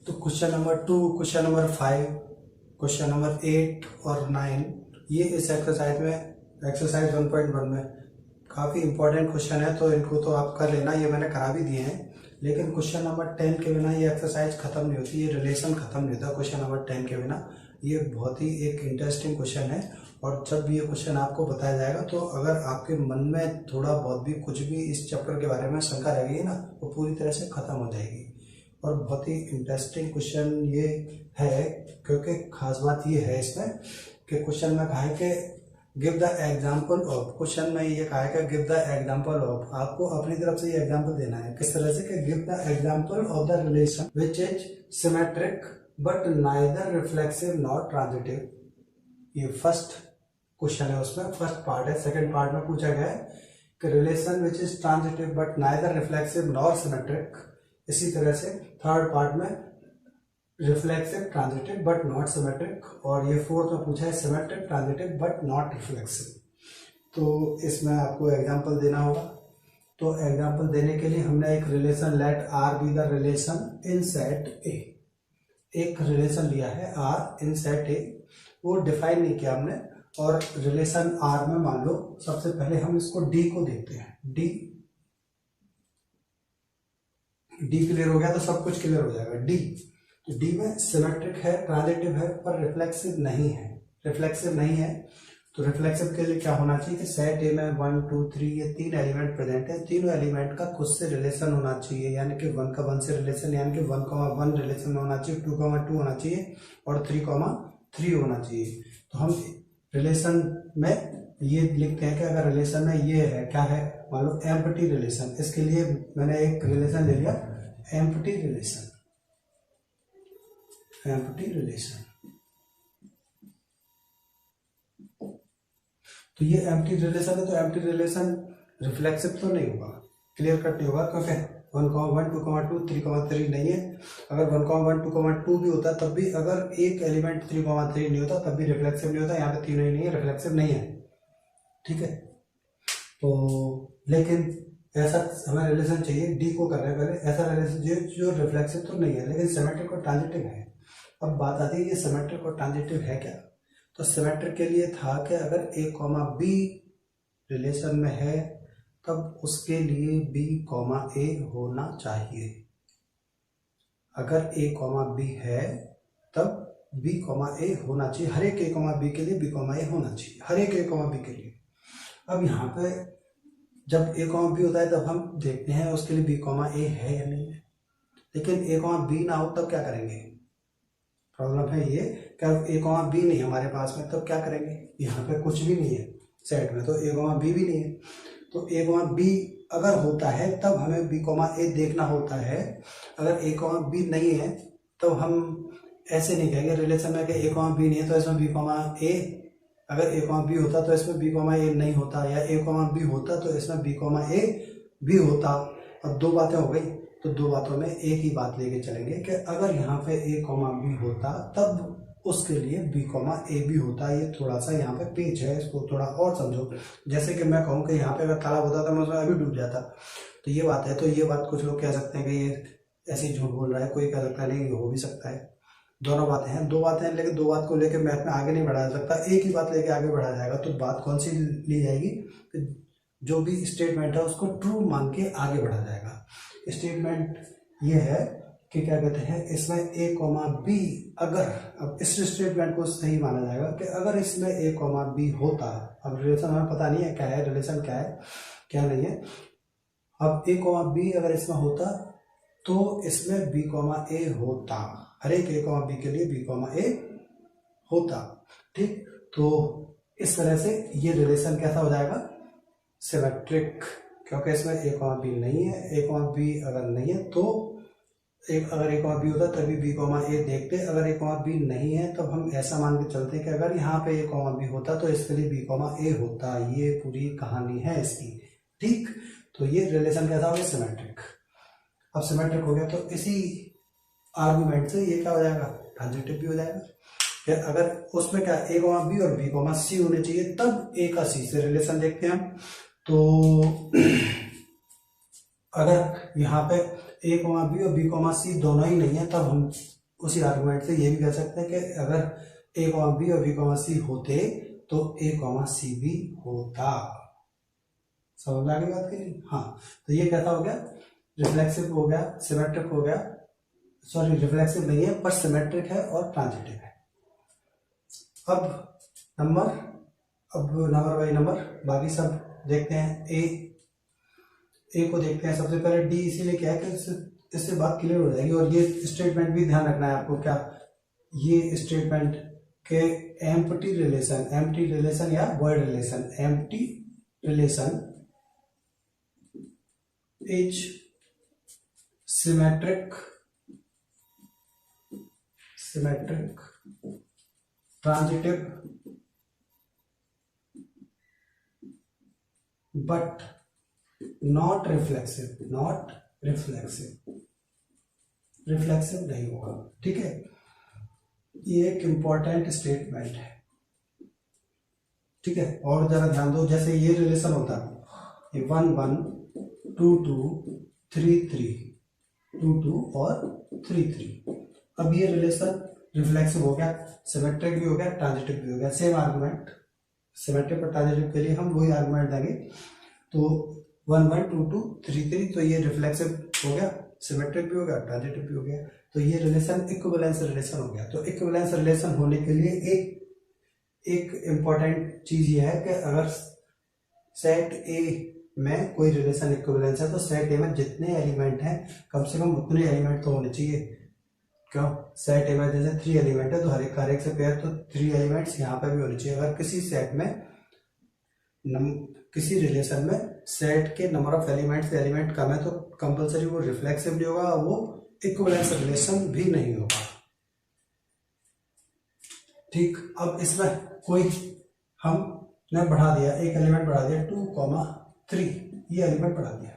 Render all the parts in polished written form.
तो question number 2, question number 5, question number 8 और 9 ये इस एक्सरसाइज में एक्सरसाइज 1.1 में काफ़ी इंपॉर्टेंट क्वेश्चन है, तो इनको तो आप कर लेना, ये मैंने करा भी दिए हैं। लेकिन क्वेश्चन नंबर 10 के बिना ये एक्सरसाइज खत्म नहीं होती, ये रिलेशन खत्म नहीं होता क्वेश्चन नंबर 10 के बिना। ये बहुत ही एक इंटरेस्टिंग क्वेश्चन है, और जब ये क्वेश्चन आपको बताया जाएगा तो अगर आपके मन में थोड़ा बहुत भी कुछ भी इस चैप्टर के बारे में शंका रह गई ना, वो पूरी तरह से खत्म हो जाएगी। और बहुत ही इंटरेस्टिंग क्वेश्चन ये है, क्योंकि खास बात ये है इसमें कि क्वेश्चन में कहा है कि give the example of, question में ये कहा है कि गिव द एग्जाम्पल ऑफ, आपको अपनी तरफ से ये एग्जाम्पल देना है। किस तरह से कि give the example of the relation which is symmetric but neither reflexive not transitive. ये फर्स्ट क्वेश्चन है, उसमें फर्स्ट पार्ट है। सेकंड पार्ट में पूछा गया है कि relation which is transitive but neither reflexive nor symmetric. इसी तरह से थर्ड पार्ट में reflexive transitive but not symmetric, और ये फोर्थ में पूछा है symmetric transitive but not reflexive. तो इसमें आपको एग्जांपल देना होगा। तो एग्जांपल देने के लिए हमने एक relation let R be the relation in set A, एक रिलेशन लिया है आर इन सेट ए, वो डिफाइन नहीं किया हमने। और रिलेशन आर में मान लो सबसे पहले हम इसको डी को देखते हैं। डी क्लियर हो गया तो सब कुछ क्लियर हो जाएगा। डी, तो डी में सिमेट्रिक है, ट्रांजिटिव है, पर रिफ्लेक्सिव नहीं है। रिफ्लेक्सिव नहीं है तो रिफ्लेक्सिव के लिए क्या होना चाहिए कि सेट ए में 1 2 3 ये 3 एलिमेंट प्रेजेंट है, तीनों एलिमेंट का खुद से रिलेशन होना चाहिए, यानी कि 1 का 1 से रिलेशन, यानी कि 1,1 रिलेशन में होना चाहिए, 2,2 होना चाहिए और 3,3 होना चाहिए। तो हम रिलेशन में ये लिखते हैं कि अगर रिलेशन में ये है, क्या है, मान लो एम्प्टी रिलेशन। इसके लिए मैंने एक रिलेशन ले लिया एम्प्टी रिलेशन। एम्प्टी रिलेशन, तो ये एम्प्टी रिलेशन है, तो एम्प्टी रिलेशन रिफ्लेक्सिव तो नहीं होगा, क्लियर कट नहीं होगा, क्योंकि 1,1 2,2 3,3 नहीं है। अगर 1,1 2,2 भी होता तब भी, अगर एक एलिमेंट 3,3 नहीं होता तब भी रिफ्लेक्सिव नहीं होता। यहाँ पे तीनों ही नहीं है, रिफ्लेक्सिव नहीं है, ठीक है। तो लेकिन ऐसा हमें रिलेशन चाहिए, डी को करने पहले ऐसा रिलेशन जो रिफ्लेक्सिव तो नहीं है लेकिन सिमेट्रिक और ट्रांजिटिव है। अब बात आती है ये सिमेट्रिक और ट्रांजिटिव है क्या। तो सिमेट्रिक के लिए था कि अगर ए कॉमा बी रिलेशन में है तब उसके लिए बी कॉमा ए होना चाहिए। अगर ए कॉमा बी है तब बी कॉमा ए होना चाहिए, हर एक ए कॉमा बी के लिए बी कॉमा ए होना चाहिए, हर एक ए कॉमा बी के लिए। अब यहाँ पे जब ए कॉमा बी होता है तब हम देखते हैं उसके लिए बी कॉमा ए है या नहीं है। लेकिन ए कॉमा बी ना हो तब क्या करेंगे, प्रॉब्लम है ये, क्या ए कॉमा बी नहीं हमारे पास में, तब क्या करेंगे, यहाँ पे कुछ भी नहीं है सेट में, तो ए कॉमा बी भी नहीं है। तो ए कॉमा बी अगर होता है तब हमें बी कॉमा ए देखना होता है। अगर ए कॉमा बी नहीं है तो हम ऐसे नहीं कहेंगे रिलेशन में कि ए कॉमा बी नहीं है तो इसमें बी कॉमा ए, अगर ए कॉमा बी होता तो इसमें बी कॉमा ए नहीं होता, या ए कॉमा बी होता तो इसमें बी कॉमा ए भी होता। अब दो बातें हो गई, तो दो बातों में एक ही बात लेके चलेंगे कि अगर यहाँ पे ए कॉमा बी होता तब उसके लिए बी कॉमा ए भी होता। ये थोड़ा सा यहाँ पे पेच है, इसको थोड़ा और समझो। जैसे कि मैं कहूँ कि यहाँ पे अगर तालाब होता तो मैं उसमें अभी डूब जाता, तो ये बात है। तो ये बात कुछ लोग कह सकते हैं कि ये ऐसे ही झूठ बोल रहा है, कोई कह सकता है नहीं हो भी सकता है। दोनों बातें हैं, दो बातें हैं, लेकिन दो बात को लेकर मैथ में आगे नहीं बढ़ाया सकता, एक ही बात लेके आगे बढ़ाया जाएगा। तो बात कौन सी ली जाएगी, जो भी स्टेटमेंट है उसको ट्रू मान के आगे बढ़ा जाएगा। स्टेटमेंट ये है कि क्या कहते हैं, इसमें ए कॉमा बी, अगर, अब इस स्टेटमेंट को सही माना जाएगा कि अगर इसमें ए कॉमा बी होता, अब रिलेशन हमें पता नहीं है क्या है, रिलेशन क्या है क्या नहीं है। अब ए कॉमा बी अगर इसमें होता तो इसमें बी कॉमा ए होता, हर एक ए कॉमा बी के लिए बी कॉमा ए होता, ठीक। तो इस तरह से ये रिलेशन कैसा हो जाएगा, सिमेट्रिक, क्योंकि इसमें ए कॉमा बी नहीं है। ए कॉमा बी अगर नहीं है तो अगर ए कॉमा बी होता तभी बी कॉमा ए देखते, अगर ए कॉमा बी नहीं है तब हम ऐसा मान के चलते कि अगर यहाँ पे ए कॉमा बी होता तो इसके लिए बी कॉमा ए होता। ये पूरी कहानी है इसकी, ठीक। तो ये रिलेशन कैसा हो गया, सिमेट्रिक। अब सिमेट्रिक हो गया तो इसी आर्गुमेंट से ये क्या हो जाएगा, ट्रांजिटिव भी हो जाएगा। फिर अगर उसमें क्या ए कॉमा बी और बी कॉमा सी होने चाहिए तब ए का सी से रिलेशन देखते हैं हम। तो अगर यहाँ पे ए कॉमा बी और बी कॉमा सी दोनों ही नहीं है तब हम उसी आर्गुमेंट से ये भी कह सकते हैं कि अगर ए कॉमा बी और बी कॉमा सी होते तो ए कॉमा सी भी होता। समझ में आ गई बात की? हाँ, तो ये कैसा हो गया, रिफ्लेक्सिव हो गया, सिमेट्रिक हो गया, सॉरी रिफ्लेक्सिव नहीं है पर सिमेट्रिक है और ट्रांजिटिव है। अब नंबर बाई नंबर बाकी सब देखते हैं। ए को देखते हैं सबसे पहले। डी इसीलिए क्या है कि इससे बात क्लियर हो जाएगी। और ये स्टेटमेंट भी ध्यान रखना है आपको, क्या ये स्टेटमेंट के एम्प्टी रिलेशन या word relation, empty relation is symmetric transitive but not reflexive नहीं होगा। ठीक है, ये एक इंपॉर्टेंट स्टेटमेंट है। ठीक है, और जरा ध्यान दो, जैसे ये रिलेशन होता है, ये 1 1 2 2 3 3 2 2 और 3 3। अब ये रिलेशन रिफ्लेक्सिव हो गया, सिमेट्रिक भी हो गया, ट्रांजिटिव भी हो गया। सेम आर्गुमेंट, सिमेट्रिक और ट्रांजिटिव के लिए हम वही आर्गुमेंट देंगे। तो 1 1 2 2 3 3, तो ये रिफ्लेक्सिव हो गया, सिमेट्रिक भी हो गया, ट्रांजिटिव भी हो गया। तो ये रिलेशन इक्विवेलेंस रिलेशन हो गया। तो इक्विवेलेंस रिलेशन होने के लिए एक इम्पॉर्टेंट चीज ये है कि अगर सेट ए में कोई रिलेशन इक्विवेलेंस है तो सेट ए में जितने एलिमेंट हैं कम से कम उतने एलिमेंट तो होने चाहिए। क्यों? सेट ए में जैसे 3 एलिमेंट है तो हर एक से पेयर, तो 3 एलिमेंट्स यहाँ पे भी होने चाहिए। अगर किसी सेट में किसी रिलेशन में सेट के नंबर ऑफ एलिमेंट कम है तो कंपलसरी वो रिफ्लेक्सिव नहीं होगा, वो इक्विवेलेंस रिलेशन भी नहीं होगा। ठीक, अब इसमें कोई हमने बढ़ा दिया, एक एलिमेंट बढ़ा दिया 2 3, ये एलिमेंट बढ़ा दिया,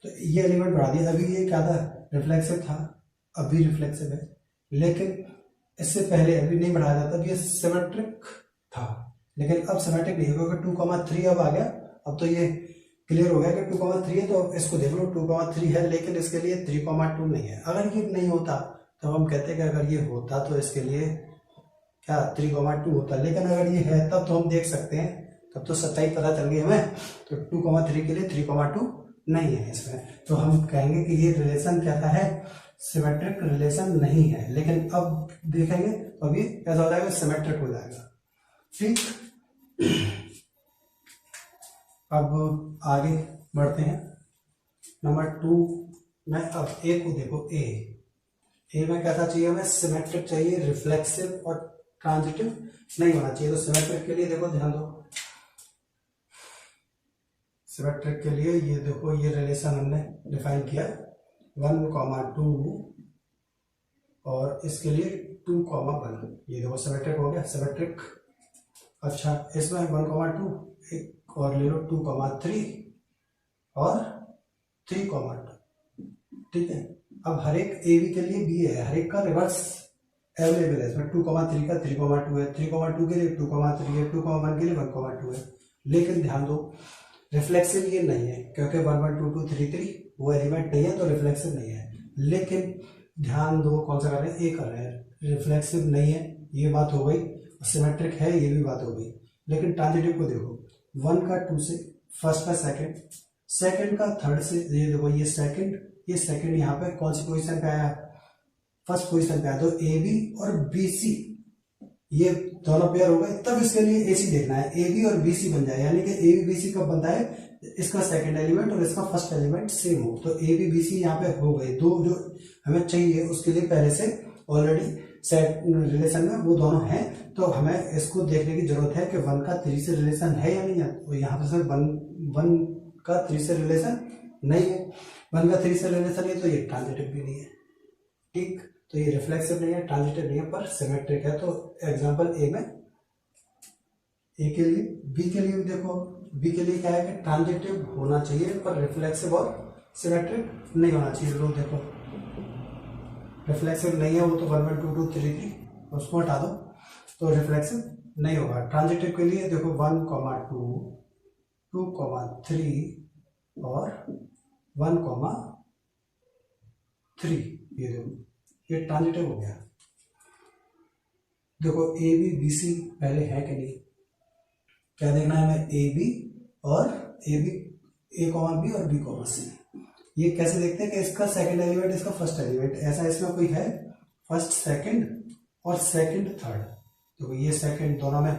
तो ये एलिमेंट बढ़ा दिया। अभी ये क्या था, रिफ्लेक्सिव था, अभी रिफ्लेक्सिव है। लेकिन इससे पहले अभी नहीं बढ़ाया जाता, अभी ये सिमेट्रिक था, लेकिन अब सिमेट्रिक नहीं है क्योंकि 2 3 अब आ गया। अब तो ये क्लियर हो गया कि 2 3 है, तो इसको देख लो 2 3 है, लेकिन इसके लिए 3 2 नहीं है। अगर ये नहीं होता तो हम कहते हैं कि अगर ये होता तो इसके लिए क्या 3 2 होता, लेकिन अगर ये है तब तो हम देख सकते हैं, तब तो सच्चाई पता चल गई हमें। तो 2 3 के लिए 3 2 नहीं है इसमें, तो हम कहेंगे कि ये रिलेशन क्या है, सिमेट्रिक रिलेशन नहीं है। लेकिन अब देखेंगे तो अब ये कैसा हो जाएगा, सिमेट्रिक हो जाएगा। ठीक, अब आगे बढ़ते हैं। नंबर 2 में अब ए को देखो, ए में कैसा चाहिए हमें, सिमेट्रिक चाहिए, रिफ्लेक्सिव और ट्रांजिटिव नहीं होना चाहिए। तो सिमेट्रिक के लिए देखो, ध्यान दो, सिमेट्रिक के लिए ये देखो, ये रिलेशन हमने डिफाइन किया 1 2 और इसके लिए 2 1, ये देखो सिमेट्रिक हो गया, सिमेट्रिक। अच्छा, इसमें 1 2 एक और ले लो, 2 3 और 3 2। ठीक है, अब हर एक ए बी के लिए बी है, हर एक का रिवर्स अवेलेबल है। इसमें 2 3 का 3 2 है, 3 2 के लिए 2 3 है, 2 1 के लिए 1 2 है। लेकिन ध्यान दो, रिफ्लेक्सिव ये नहीं है क्योंकि 1 1 2 2 3 3 वो एलिमेंट नहीं है, तो रिफ्लेक्सिव नहीं है। लेकिन ध्यान दो, कौन सा कर रहे हैं, ए कर रहे हैं, रिफ्लेक्सिव नहीं है, ये बात हो गई। सिमेट्रिक है, ये भी बात हो गई। लेकिन ट्रांजिटिव को देखो, 1 का 2 से, फर्स्ट का सेकंड का थर्ड से, ये देखो ये सेकंड यहाँ पे कौन सी पोजीशन पे आया, फर्स्ट पोजीशन पे आया। तो ए बी और बी सी ये दोनों पेयर हो गए, तब इसके लिए ए सी देखना है, ए बी और बी सी बन जाए। यानी कि ए बी बी सी कब बनता है, इसका सेकंड एलिमेंट और इसका फर्स्ट एलिमेंट सेम हो। तो ए बी बी सी यहाँ पे हो गए दो, जो हमें चाहिए उसके लिए पहले से ऑलरेडी सेट रिलेशन में वो दोनों हैं। तो हमें इसको देखने की जरूरत है कि 1 का 3 से रिलेशन है या नहीं है। तो यहाँ पे सर 1 का 3 से रिलेशन नहीं है, 1 का 3 से रिलेशन है, तो ये ट्रांजिटिव भी नहीं है। ठीक, तो ये रिफ्लेक्सिव नहीं है, ट्रांजिटिव नहीं है, पर सिमेट्रिक है। तो एग्जांपल ए में, ए के लिए, बी के लिए भी देखो, बी के लिए क्या है कि ट्रांजिटिव होना चाहिए पर रिफ्लेक्सिव और सिमेट्रिक नहीं होना चाहिए। लोग देखो, रिफ्लेक्सिव नहीं है, वो तो 1 1 2 2 3 3, उसको हटा दो, तो रिफ्लेक्सिव नहीं होगा। ट्रांजिटिव के लिए देखो 1 2 2 3 और 1 3, ये देखो ये ट्रांजिटिव हो गया। देखो ए बी बी सी पहले है कि नहीं, क्या देखना है हमें, ए बी और A B, A comma B और बी कॉमा सी। ये कैसे देखते हैं कि इसका सेकंड एलिमेंट इसका फर्स्ट एलिमेंट, ऐसा इसमें कोई है फर्स्ट सेकंड और सेकंड थर्ड। देखो ये सेकंड दोनों में,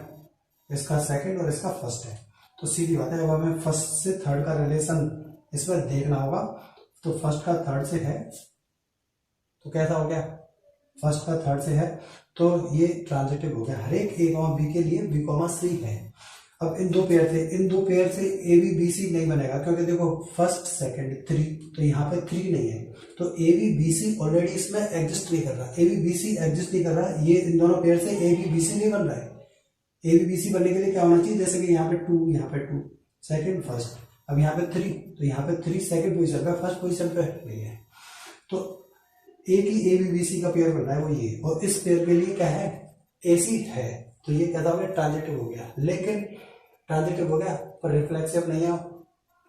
इसका सेकंड और इसका फर्स्ट है, तो सीधी बात है जब हमें फर्स्ट से थर्ड का रिलेशन इसमें देखना होगा तो फर्स्ट का थर्ड से है, तो कैसा हो गया, फर्स्ट का थर्ड से है, तो ये ट्रांजिटिव हो गया। हर एक ए कॉमा बी के लिए बी कॉमा सी है। अब इन दो पेयर से ए बी बी सी नहीं बनेगा, क्योंकि देखो फर्स्ट सेकंड थ्री, तो यहाँ पे थ्री नहीं है, तो A B B C already इसमें एग्जिस्ट नहीं कर रहा, A B B C exist नहीं कर रहा, ये इन दोनों पेयर से ए बी बी सी नहीं बन रहा है। ए बी बी सी बनने के लिए क्या होना चाहिए, जैसे कि यहाँ पे टू, यहाँ पे टू सेकंड फर्स्ट, अब यहाँ पे थ्री, तो यहाँ पे थ्री सेकंड पोजिशन पे, फर्स्ट पोजिशन पे नहीं है, तो एक ही ए बी बी सी का पेयर बन रहा है वो ये, और इस पेयर के लिए क्या है, ए सी है, तो ये कैसा हो गया, ट्रांजिटिव हो गया। लेकिन ट्रांजिटिव हो गया पर रिफ्लेक्सिव नहीं है।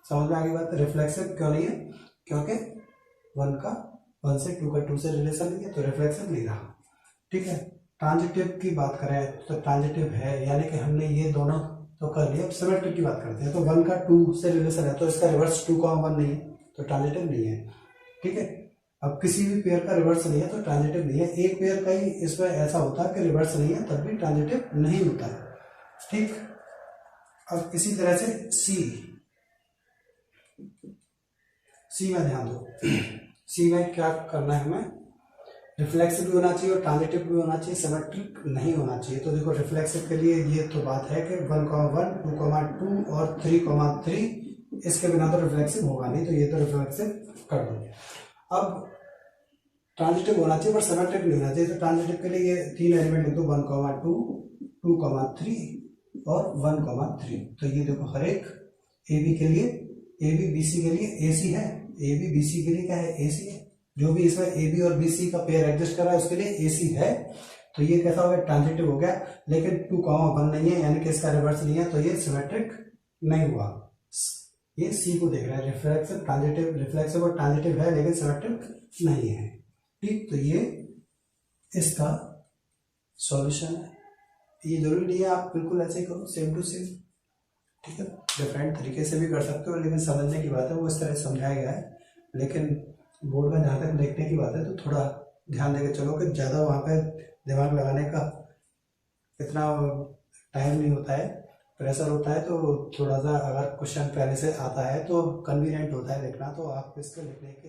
समझ में आ गई बात, रिफ्लेक्सिव क्यों नहीं है, क्योंकि वन से टू से रिलेशन नहीं है, तो रिफ्लेक्सिव नहीं रहा। ठीक है, ट्रांजिटिव की बात करें तो ट्रांजिटिव है, यानी कि हमने ये दोनों तो कर लिया। अब सिमेट्रिक की बात करते हैं, तो वन का टू से रिलेशन है, तो इसका रिवर्स टू का वन नहीं है, तो ट्रांजिटिव नहीं है। ठीक है, अब किसी भी पेयर का रिवर्स नहीं है तो ट्रांजिटिव नहीं है। एक पेयर का ही इसमें ऐसा होता है कि रिवर्स नहीं है तब भी ट्रांजिटिव नहीं होता है। ठीक, अब इसी तरह से सी में ध्यान दो। सी में क्या करना है हमें, रिफ्लेक्सिव भी होना चाहिए और ट्रांजिटिव भी होना चाहिए, सिमेट्रिक नहीं होना चाहिए। तो देखो रिफ्लेक्सिव के लिए ये तो बात है कि 1,1, 2,2 और 3,3 इसके बिना तो रिफ्लेक्सिव होगा नहीं, तो ये तो रिफ्लेक्सिव कर दो। अब ट्रांजिटिव होना चाहिए पर सिमेट्रिक नहीं होना चाहिए, तो ट्रांजिटिव के लिए ये तीन एलिमेंट लिख दो, 1,2, 2,3 और 1,3। तो ये देखो हर एक ए बी के लिए, ए बी बी सी के लिए ए सी है, ए बी बी सी के लिए क्या है, ए सी है। जो भी इसमें ए बी और बी सी का पेयर एडजस्ट कर रहा है उसके लिए ए सी है, तो ये कैसा हो गया, ट्रांजिटिव हो गया। लेकिन 2,1 नहीं है, यानी कि इसका रिवर्स नहीं है, तो ये सिमेट्रिक नहीं हुआ। ये सी को देख रहा है, रिफ्लेक्सिव ट्रांजिटिव, रिफ्लेक्सिव और ट्रांजिटिव है लेकिन सिमेट्रिक नहीं है। ठीक, तो ये इसका सॉल्यूशन है। ये जरूरी नहीं है आप बिल्कुल ऐसे ही करो, सेम टू सेम। ठीक है, डिफरेंट तरीके से भी कर सकते हो, लेकिन समझने की बात है, वो इस तरह समझाया गया है। लेकिन बोर्ड में जहाँ तक देखने की बात है तो थोड़ा ध्यान देकर चलो कि ज़्यादा वहाँ पे दिमाग लगाने का इतना टाइम नहीं होता है, प्रेशर होता है, तो थोड़ा सा अगर क्वेश्चन पहले से आता है तो कन्वीनियंट होता है लिखना, तो आप इसके लिखने के